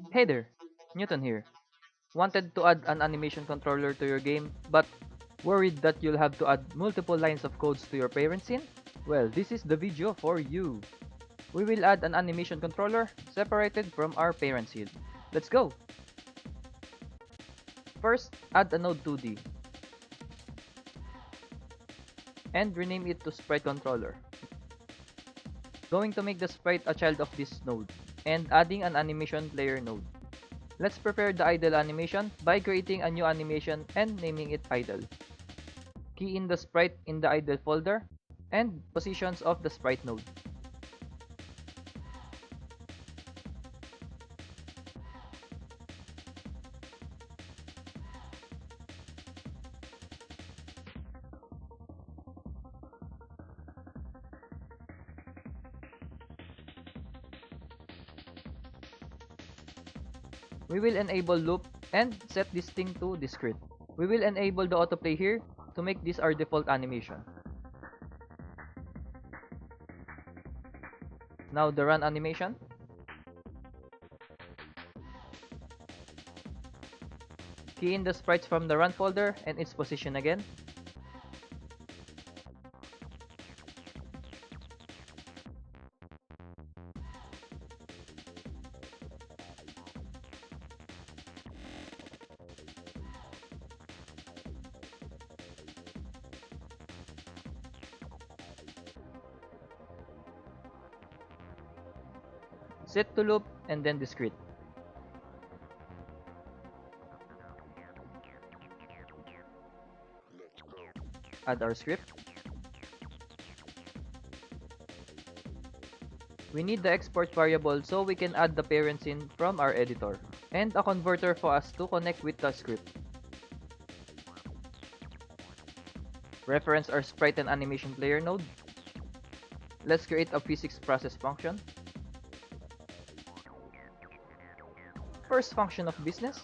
Hey there, Newton here. Wanted to add an animation controller to your game, but worried that you'll have to add multiple lines of codes to your parent scene? Well, this is the video for you. We will add an animation controller separated from our parent scene. Let's go! First, add a node 2D and rename it to Sprite controller. Going to make the sprite a child of this node and adding an animation player node. Let's prepare the idle animation by creating a new animation and naming it idle. Key in the sprite in the idle folder and positions of the sprite node. We will enable loop and set this thing to discrete. We will enable the autoplay here to make this our default animation. Now the run animation. Key in the sprites from the run folder and its position again. Set to loop and then discrete. Add our script. We need the export variable so we can add the parent scene from our editor, and a converter for us to connect with the script. Reference our sprite and animation player node. Let's create a physics process function. First function of business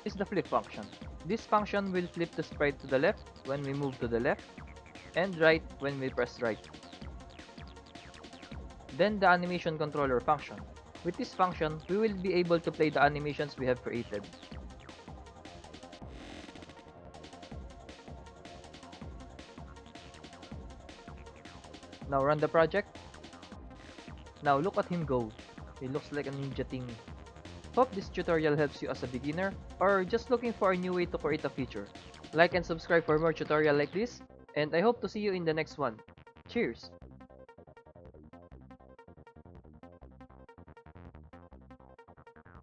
is the flip function. This function will flip the sprite to the left when we move to the left, and right when we press right. Then the animation controller function. With this function, we will be able to play the animations we have created. Now run the project. Now look at him go. He looks like a ninja thing. Hope this tutorial helps you as a beginner or just looking for a new way to create a feature. Like and subscribe for more tutorial like this, and I hope to see you in the next one. Cheers!